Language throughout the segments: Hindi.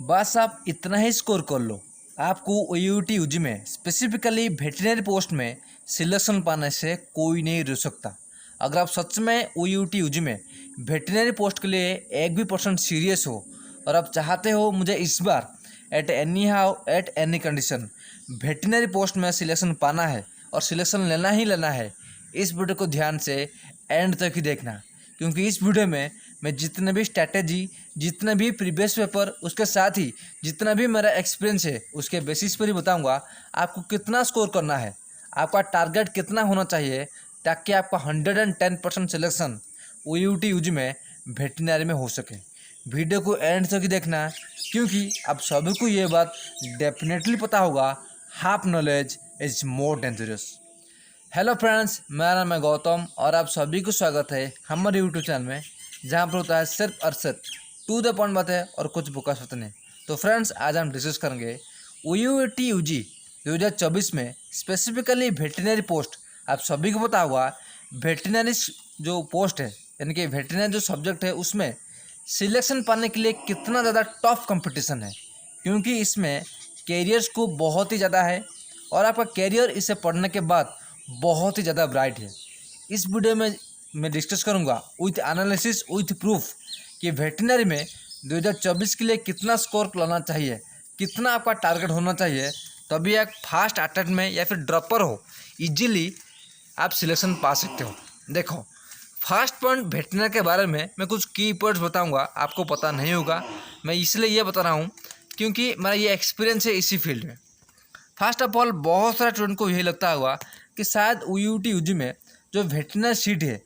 बस आप इतना ही स्कोर कर लो, आपको OUT यूजी में स्पेसिफिकली वेटरनरी पोस्ट में सिलेक्शन पाने से कोई नहीं रोक सकता। अगर आप सच में OUT यूजी में वेटरनरी पोस्ट के लिए 1% सीरियस हो और आप चाहते हो मुझे इस बार at any how at any condition veterinary post में सिलेक्शन पाना है और सिलेक्शन लेना ही लेना है, इस वीडियो को ध्यान से एंड तक ही देखना, क्योंकि इस वीडियो में मैं जितने भी स्ट्रैटेजी, जितने भी प्रीवियस पेपर, उसके साथ ही जितना भी मेरा एक्सपीरियंस है उसके बेसिस पर ही बताऊंगा आपको कितना स्कोर करना है, आपका टारगेट कितना होना चाहिए ताकि आपका 110% सिलेक्शन OUT यूजी में वेटरनरी में हो सके। वीडियो को एंड तक ही देखना, क्योंकि आप सभी को ये बात डेफिनेटली पता होगा, half knowledge is more dangerous. Hello friends, मेरा नाम है गौतम और आप सभी को स्वागत है हमारे यूट्यूब चैनल में, जहाँ पर होता है सिर्फ और सिर्फ टू द पॉइंट बातें और कुछ बुकास होते नहीं। तो फ्रेंड्स, आज हम डिस्कस करेंगे OUT यूजी 2024 में स्पेसिफिकली वेटरनरी पोस्ट। आप सभी को पता होगा वेटरनरी जो पोस्ट है, यानी कि वेटरनरी जो सब्जेक्ट है, उसमें सिलेक्शन पाने के लिए कितना ज़्यादा टफ कंपटीशन है, क्योंकि इसमें कैरियर स्कोप बहुत ही ज़्यादा है और आपका कैरियर इसे पढ़ने के बाद बहुत ही ज़्यादा ब्राइट है। इस वीडियो में मैं डिस्कस करूंगा विथ एनालिसिस विथ प्रूफ कि वेटरनरी में 2024 के लिए कितना स्कोर लाना चाहिए, कितना आपका टारगेट होना चाहिए, तभी एक फास्ट अटेम्प्ट में या फिर ड्रॉपर हो इजीली आप सिलेक्शन पा सकते हो। देखो, फर्स्ट पॉइंट वेटरनरी के बारे में मैं कुछ की पॉइंट्स बताऊंगा, आपको पता नहीं होगा, मैं इसलिए ये बता रहा हूँ क्योंकि मेरा ये एक्सपीरियंस है इसी फील्ड में। फर्स्ट ऑफ ऑल, बहुत सारे स्टूडेंट को यही लगता होगा कि शायद OUT यूजी में जो वेटरनरी सीट है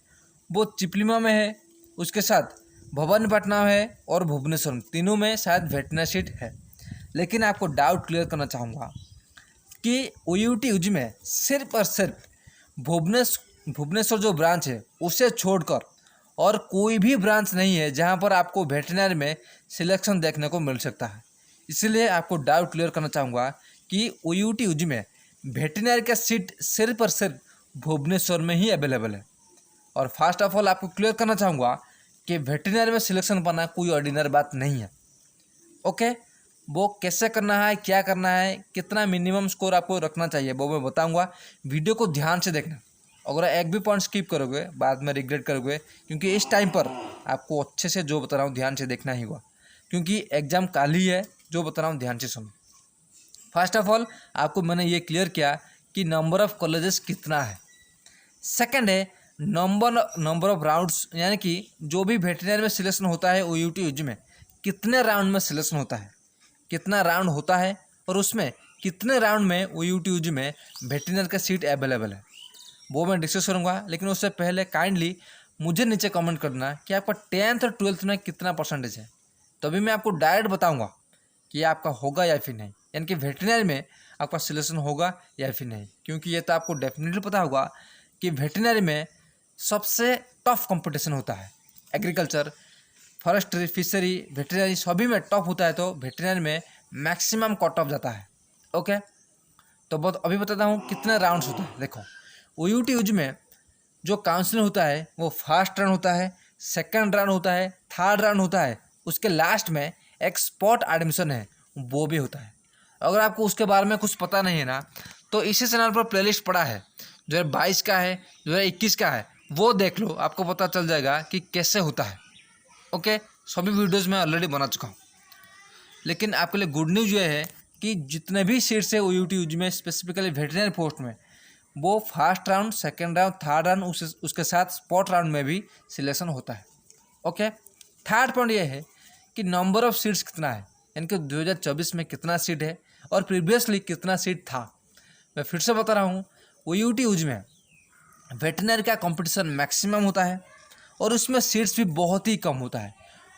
वो चिपलिमा में है, उसके साथ भवानीपटनम है और भुवनेश्वर, तीनों में शायद वेटरनरी सीट है। लेकिन आपको डाउट क्लियर करना चाहूँगा कि OUT यूजी में सिर्फ और सिर्फ भुवनेश्वर जो ब्रांच है उसे छोड़कर और कोई भी ब्रांच नहीं है जहाँ पर आपको वेटरनरी में सिलेक्शन देखने को मिल सकता है। इसलिए आपको डाउट क्लियर करना चाहूँगा कि OUT यूजी में वेटरनरी का सीट सिर्फ और सिर्फ भुवनेश्वर में ही अवेलेबल है। और फर्स्ट ऑफ ऑल आपको क्लियर करना चाहूँगा कि वेटरनरी में सिलेक्शन पाना कोई ऑर्डिनरी बात नहीं है। ओके, वो कैसे करना है, क्या करना है, कितना मिनिमम स्कोर आपको रखना चाहिए, वो मैं बताऊँगा। वीडियो को ध्यान से देखना, अगर एक भी पॉइंट स्किप करोगे बाद में रिग्रेट करोगे, क्योंकि इस टाइम पर आपको अच्छे से जो बता रहा हूँ ध्यान से देखना ही होगा, क्योंकि एग्ज़ाम कल ही है। जो बता रहा हूँ ध्यान से सुनो। फर्स्ट ऑफ ऑल आपको मैंने ये क्लियर किया कि नंबर ऑफ़ कॉलेजेस कितना है। सेकंड है नंबर ऑफ राउंड्स, यानी कि जो भी वेटरनरी में सिलेक्शन होता है OUT यूजी में कितने राउंड में सिलेक्शन होता है, कितना राउंड होता है और उसमें कितने राउंड में OUT यूजी में वेटरनरी का सीट अवेलेबल है, वो मैं डिस्कस करूँगा। लेकिन उससे पहले काइंडली मुझे नीचे कमेंट करना कि आपका 10th और 12th में कितना परसेंटेज है, तभी मैं आपको डायरेक्ट बताऊँगा कि आपका होगा या फिर नहीं, यानी कि वेटरनरी में आपका सिलेक्शन होगा या फिर नहीं। क्योंकि ये तो आपको डेफिनेटली पता होगा कि वेटरनरी में सबसे टफ कंपटीशन होता है। एग्रीकल्चर, फॉरेस्ट्री, फिशरी, वेटरनरी सभी में टफ होता है, तो वेटरनरी में मैक्सिमम कट ऑफ जाता है। ओके, तो बहुत अभी बताता हूँ कितने राउंड्स होते हैं। देखो, OUT यूजी में जो काउंसलिंग होता है वो फर्स्ट राउंड होता है, सेकंड राउंड होता है, थर्ड राउंड होता है, उसके लास्ट में एक स्पॉट एडमिशन है, वो भी होता है। अगर आपको उसके बारे में कुछ पता नहीं है ना, तो इसी चैनल पर प्लेलिस्ट पड़ा है, 2022 का है, 2021 का है, वो देख लो, आपको पता चल जाएगा कि कैसे होता है। ओके, सभी वीडियोज़ मैं ऑलरेडी बना चुका हूँ। लेकिन आपके लिए गुड न्यूज़ ये है कि जितने भी सीट्स है OUT यूजी में स्पेसिफिकली वेटरनरी पोस्ट में, वो first round, second round, third round, उसके साथ स्पॉट राउंड में भी सिलेक्शन होता है। ओके, थर्ड पॉइंट ये है कि नंबर ऑफ सीट्स कितना है, यानी कि 2024 में कितना सीट है और प्रीवियसली कितना सीट था। मैं फिर से बता रहा हूँ, OUT यूजी में वेटरनरी का कंपटीशन मैक्सिमम होता है और उसमें सीट्स भी बहुत ही कम होता है,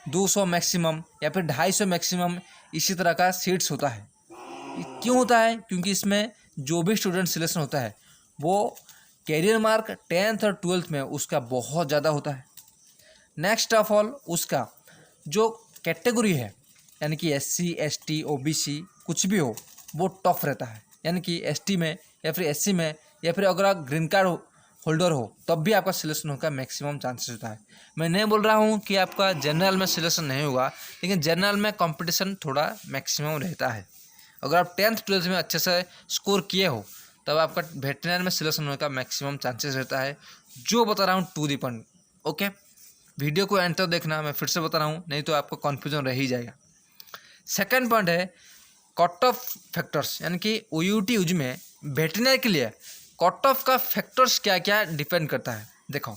200 मैक्सिमम या फिर 250 मैक्सिमम, इसी तरह का सीट्स होता है। क्यों होता है? क्योंकि इसमें जो भी स्टूडेंट सिलेक्शन होता है वो कैरियर मार्क 10th और 12th में उसका बहुत ज़्यादा होता है। नेक्स्ट ऑफ ऑल, उसका जो कैटेगरी है, यानी कि SC, ST, OBC कुछ भी हो, वो टफ रहता है। यानी कि ST में या फिर SC में या फिर अगर आप ग्रीन कार्ड होल्डर हो तब भी आपका सिलेक्शन होने का मैक्सिमम चांसेस होता है। मैं नहीं बोल रहा हूँ कि आपका जनरल में सिलेक्शन नहीं होगा, लेकिन जनरल में कंपटीशन थोड़ा मैक्सिमम रहता है। अगर आप 10th 12th में अच्छे से स्कोर किए हो तब आपका वेटरनरी में सिलेक्शन होने का मैक्सिमम चांसेस रहता है, जो बता रहा हूँ to the point. Okay, video को एंड तक देखना, मैं फिर से बता रहा हूँ, नहीं तो आपको कन्फ्यूजन रह ही जाएगा। सेकेंड पॉइंट है कट ऑफ फैक्टर्स, यानी कि OUT यूजी में वेटरनरी के लिए कट ऑफ का फैक्टर्स क्या क्या डिपेंड करता है। देखो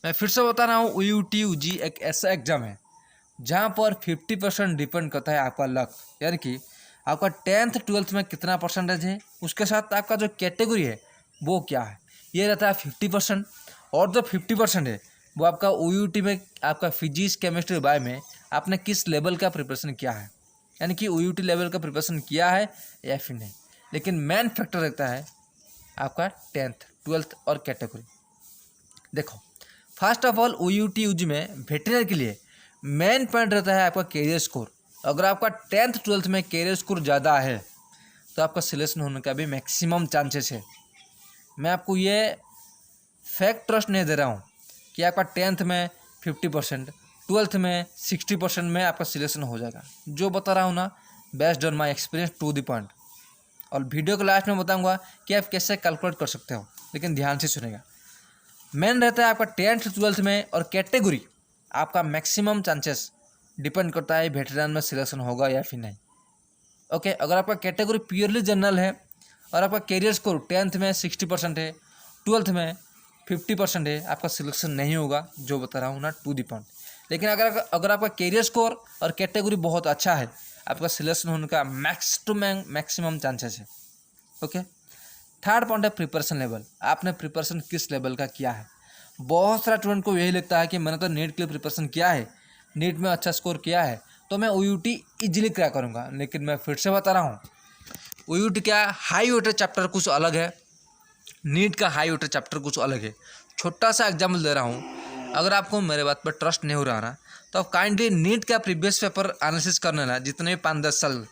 मैं फिर से बता रहा हूँ, OUT यूजी एक ऐसा एग्जाम है जहाँ पर 50% डिपेंड करता है आपका लक, यानी कि आपका 10th 12th में कितना परसेंटेज है, उसके साथ आपका जो कैटेगरी है वो क्या है, ये रहता है 50%। और जो 50% है वो आपका OUT में आपका फिजिक्स केमिस्ट्री बायो में आपने किस लेवल का प्रिपरेशन किया है, यानी कि OUT लेवल का प्रिपरेशन किया है या फिर नहीं। लेकिन मेन फैक्टर रहता है आपका 10th 12th और कैटेगरी। देखो first of all OUT UG में वेटरनरी के लिए मेन पॉइंट रहता है आपका कैरियर स्कोर। अगर आपका 10th 12th में कैरियर स्कोर ज़्यादा है तो आपका सिलेक्शन होने का भी मैक्सिमम चांसेस है। मैं आपको ये फैक्ट ट्रस्ट नहीं दे रहा हूँ कि आपका 10th में 50%, 12th में 60% में आपका सिलेक्शन हो जाएगा। जो बता रहा हूँ ना, based on my experience to the point. और वीडियो के लास्ट में बताऊँगा कि आप कैसे कैलकुलेट कर सकते हो, लेकिन ध्यान से सुनेगा। मेन रहता है आपका 10th 12th में और कैटेगरी, आपका मैक्सिमम चांसेस डिपेंड करता है वेटरन में सिलेक्शन होगा या फिर नहीं। ओके, अगर आपका कैटेगरी प्योरली जनरल है और आपका कैरियर स्कोर 10th में 60% है, 12th में 50% है, आपका सिलेक्शन नहीं होगा, जो बता रहा हूँ ना टू दी पॉइंट। लेकिन अगर आपका कैरियर स्कोर और कैटेगरी बहुत अच्छा है, आपका सिलेक्शन होने का मैक्सिमम चांसेस है। ओके, थर्ड पॉइंट है प्रिपरेशन लेवल। आपने प्रिपरेशन किस लेवल का किया है। बहुत सारा स्टूडेंट को यही लगता है कि मैंने तो नीट के लिए प्रिपरेशन किया है, नीट में अच्छा स्कोर किया है तो मैं OUT इजीली क्रैक करूँगा। लेकिन मैं फिर से बता रहा हूँ, OUT का हाई वेटेज चैप्टर कुछ अलग है, नीट का हाई वेटेज चैप्टर कुछ अलग है। छोटा सा एग्जाम्पल दे रहा हूँ, अगर आपको मेरे बात पर ट्रस्ट नहीं हो रहा ना, तो आप काइंडली नीट का प्रीवियस पेपर एनालिसिस करने ना, जितने भी 5-10 साल,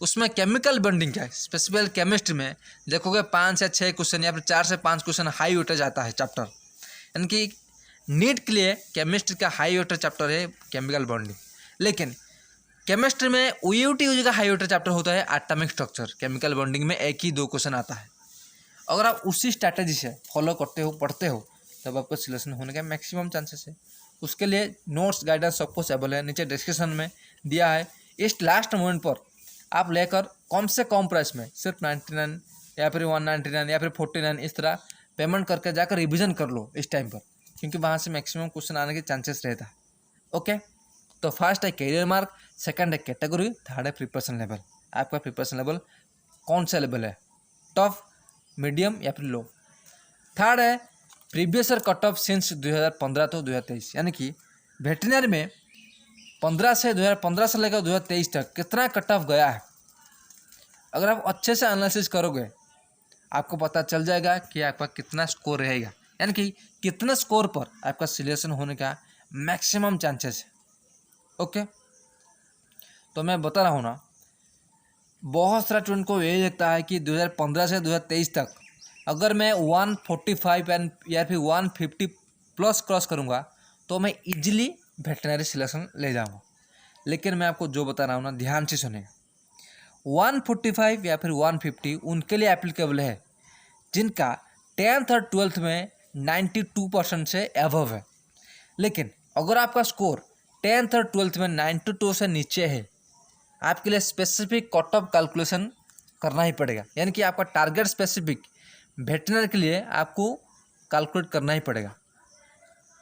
उसमें केमिकल बॉन्डिंग क्या है, स्पेसिफिकल केमिस्ट्री में देखोगे 5 से 6 क्वेश्चन या फिर 4 से 5 क्वेश्चन हाई वेटेज आता है चैप्टर। यानी कि नीट के लिए केमिस्ट्री का हाई वेटेज चैप्टर है केमिकल बॉन्डिंग। लेकिन केमिस्ट्री में OUT यूजी का हाई वेटेज चैप्टर होता है एटॉमिक स्ट्रक्चर। केमिकल बॉन्डिंग में 1 ही 2 क्वेश्चन आता है। अगर आप उसी स्ट्रैटेजी से फॉलो करते हो, पढ़ते हो, तब आपको सिलेक्शन होने का मैक्सिमम चांसेस है। उसके लिए नोट्स गाइडेंस सब कुछ अवेलेबल है, नीचे डिस्क्रिप्शन में दिया है। इस लास्ट मोमेंट पर आप लेकर कम से कम प्राइस में सिर्फ 99 या फिर 199 या फिर 49 इस तरह पेमेंट करके जाकर रिविजन कर लो इस टाइम पर, क्योंकि वहाँ से मैक्सिमम क्वेश्चन आने के चांसेस रहता है। ओके, तो फर्स्ट है कैरियर मार्क, सेकंड है कैटेगरी, थर्ड है प्रिपरेशन लेवल। आपका प्रिपरेशन लेवल कौन सा लेवल है, टफ, मीडियम या फिर लो। थर्ड है previous year cut off since 2015 तो 2023, यानी कि वेटरनरी में 2015 से लेकर 2023 तक कितना कट ऑफ गया है। अगर आप अच्छे से एनालिसिस करोगे आपको पता चल जाएगा कि आपका कितना स्कोर रहेगा, यानी कि कितने स्कोर पर आपका सिलेक्शन होने का मैक्सिमम चांसेस है। ओके, तो मैं बता रहा हूँ ना, बहुत सारा स्टूडेंट को यही लगता है कि 2015 से 2023 तक अगर मैं 145 या फिर 150 प्लस क्रॉस करूँगा तो मैं इजीली वेटरनरी सिलेक्शन ले जाऊँगा। लेकिन मैं आपको जो बता रहा हूँ ना, ध्यान से सुनेगा, 145 या फिर 150 उनके लिए एप्लीकेबल है जिनका 10th और 12th में 92% से एबव है। लेकिन अगर आपका स्कोर 10th और 12th में 92 से नीचे है, आपके लिए स्पेसिफिक कट ऑफ कैलकुलेशन करना ही पड़ेगा। यानी कि आपका टारगेट स्पेसिफिक वेटरनरी के लिए आपको कैलकुलेट करना ही पड़ेगा।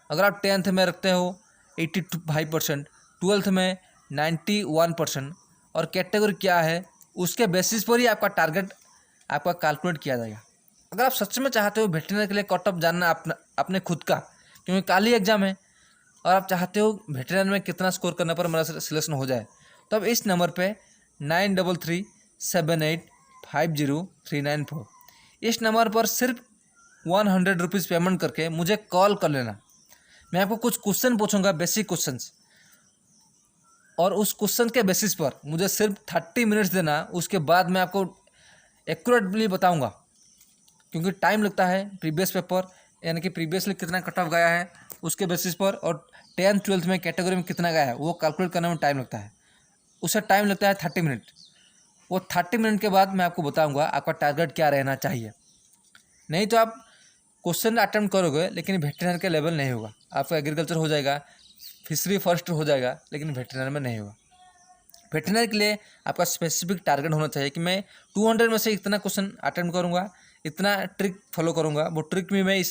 अगर आप 10th में रखते हो 85%, 12th में 91% और कैटेगरी क्या है उसके बेसिस पर ही आपका टारगेट आपका कैलकुलेट किया जाएगा। अगर आप सच में चाहते हो वेटरनरी के लिए कट ऑफ जानना अपने खुद का, क्योंकि कल ही एग्जाम है और आप चाहते हो वेटरनरी में कितना स्कोर करने पर मेरा सिलेक्शन हो जाए, तो अब इस नंबर पे 9337850394 इस नंबर पर सिर्फ 100 रुपीज़ पेमेंट करके मुझे कॉल कर लेना। मैं आपको कुछ क्वेश्चन पूछूंगा, बेसिक क्वेश्चंस, और उस क्वेश्चन के बेसिस पर मुझे सिर्फ 30 मिनट्स देना। उसके बाद मैं आपको एक्यूरेटली बताऊंगा, क्योंकि टाइम लगता है प्रीवियस पेपर यानी कि प्रीवियसली कितना कट ऑफ गया है उसके बेसिस पर, और 10th-12th में कैटेगरी में कितना गया है वो कैलकुलेट करने में टाइम लगता है। उससे टाइम लगता है 30 मिनट। वो 30 मिनट के बाद मैं आपको बताऊंगा आपका टारगेट क्या रहना चाहिए। नहीं तो आप क्वेश्चन अटेम्प्ट करोगे लेकिन वेटरनरी का लेवल नहीं होगा। आपका एग्रीकल्चर हो जाएगा, फिशरी फर्स्ट हो जाएगा, लेकिन वेटरनरी में नहीं होगा। वेटरनरी के लिए आपका स्पेसिफिक टारगेट होना चाहिए कि मैं 200 में से इतना क्वेश्चन अटेम्प्ट करूँगा, इतना ट्रिक फॉलो करूँगा। वो ट्रिक में मैं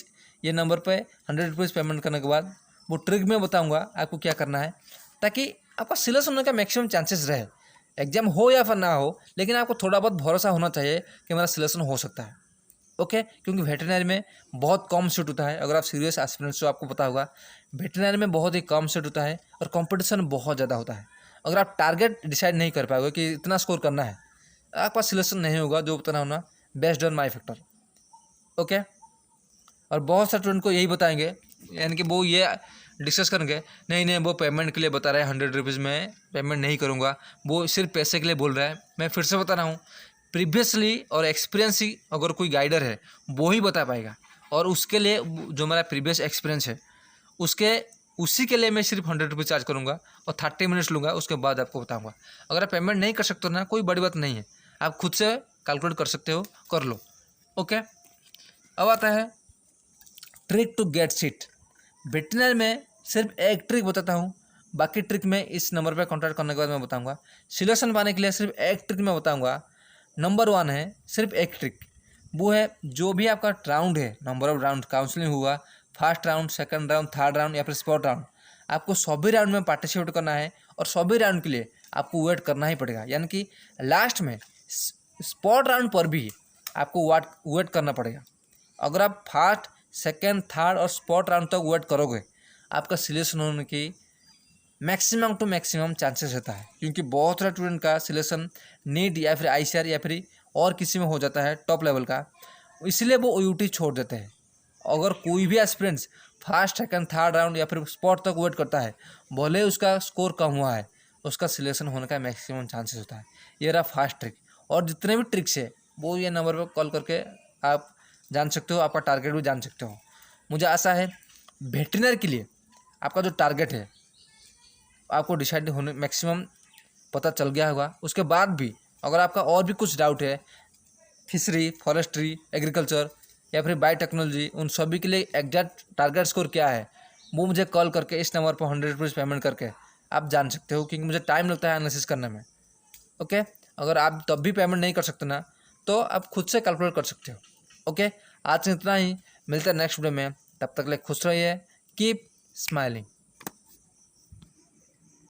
ये नंबर पे 100 रुपीज़ पेमेंट करने के बाद वो ट्रिक में बताऊँगा आपको क्या करना है, ताकि आपका सिलेक्शन होने का मैक्सिमम चांसेस रहे। एग्जाम हो या फिर ना हो, लेकिन आपको थोड़ा बहुत भरोसा होना चाहिए कि मेरा सिलेक्शन हो सकता है। ओके, क्योंकि वेटरनरी में बहुत कम सीट होता है। अगर आप सीरियस एस्पिरेंट्स हो आपको पता होगा वेटरनरी में बहुत ही कम सीट होता है और कंपटीशन बहुत ज़्यादा होता है। अगर आप टारगेट डिसाइड नहीं कर पाओगे कि इतना स्कोर करना है, आपके पास सिलेक्शन नहीं होगा जो उतना होना, based on my factor. Okay, और बहुत सारे स्टूडेंट को यही बताएंगे, यानी कि वो ये डिस्कस करेंगे नहीं नहीं वो पेमेंट के लिए बता रहा है 100 रुपीज़ में पेमेंट नहीं करूँगा, वो सिर्फ पैसे के लिए बोल रहा है। मैं फिर से बता रहा हूँ, प्रीवियसली और एक्सपीरियंस ही अगर कोई गाइडर है वो ही बता पाएगा, और उसके लिए जो मेरा प्रीवियस एक्सपीरियंस है उसी के लिए मैं सिर्फ 100 रुपीज़ चार्ज करूँगा और 30 मिनट्स लूँगा, उसके बाद आपको बताऊँगा। अगर आप पेमेंट नहीं कर सकते हो ना, कोई बड़ी बात नहीं है, आप खुद से कैलकुलेट कर सकते हो, कर लो। ओके, अब आता है trick to get seat. Veterinary में सिर्फ एक ट्रिक बताता हूँ, बाकी ट्रिक में इस नंबर पर कॉन्टैक्ट करने के बाद मैं बताऊँगा। सिलेक्शन पाने के लिए सिर्फ एक ट्रिक मैं बताऊँगा। नंबर 1 है सिर्फ एक ट्रिक, वो है जो भी आपका राउंड है, नंबर ऑफ राउंड काउंसलिंग हुआ, first round, second round, third round या फिर स्पॉट राउंड, आपको सभी राउंड में पार्टिसिपेट करना है और सभी राउंड के लिए आपको वेट करना ही पड़ेगा। यानी कि लास्ट में स्पॉट राउंड पर भी आपको वेट करना पड़ेगा। अगर आप फर्स्ट, सेकंड, थर्ड और स्पॉट राउंड तक वेट करोगे, आपका सिलेक्शन होने की मैक्सिमम टू मैक्सिमम चांसेस रहता है, क्योंकि बहुत सारे स्टूडेंट का सिलेक्शन नीट या फिर आईसीआर या फिर और किसी में हो जाता है टॉप लेवल का, इसलिए वो ओयूटी छोड़ देते हैं। अगर कोई भी aspirants first, second, third round या फिर स्पॉट तक वेट करता है, भले उसका स्कोर कम हुआ है, उसका सिलेक्शन होने का मैक्सिमम चांसेस होता है। ये रहा फास्ट ट्रिक। और जितने भी ट्रिक्स है वो ये नंबर पर कॉल करके आप जान सकते हो, आपका टारगेट भी जान सकते हो। मुझे आशा है वेटरनरी के लिए आपका जो टारगेट है आपको डिसाइड होने मैक्सिमम पता चल गया होगा। उसके बाद भी अगर आपका और भी कुछ डाउट है, फिशरी, फॉरेस्ट्री, एग्रीकल्चर या फिर बायोटेक्नोलॉजी, उन सभी के लिए एग्जैक्ट टारगेट स्कोर क्या है वो मुझे कॉल करके इस नंबर पर 100 रुपीज़ पेमेंट करके आप जान सकते हो, क्योंकि मुझे टाइम लगता है एनालिसिस करने में। ओके, अगर आप तब भी पेमेंट नहीं कर सकते ना, तो आप खुद से कैलकुलेट कर सकते हो। ओके, आज से इतना ही, मिलते हैं नेक्स्ट वीडियो में। तब तक के लिए खुश रहिए, कीप स्माइलिंग।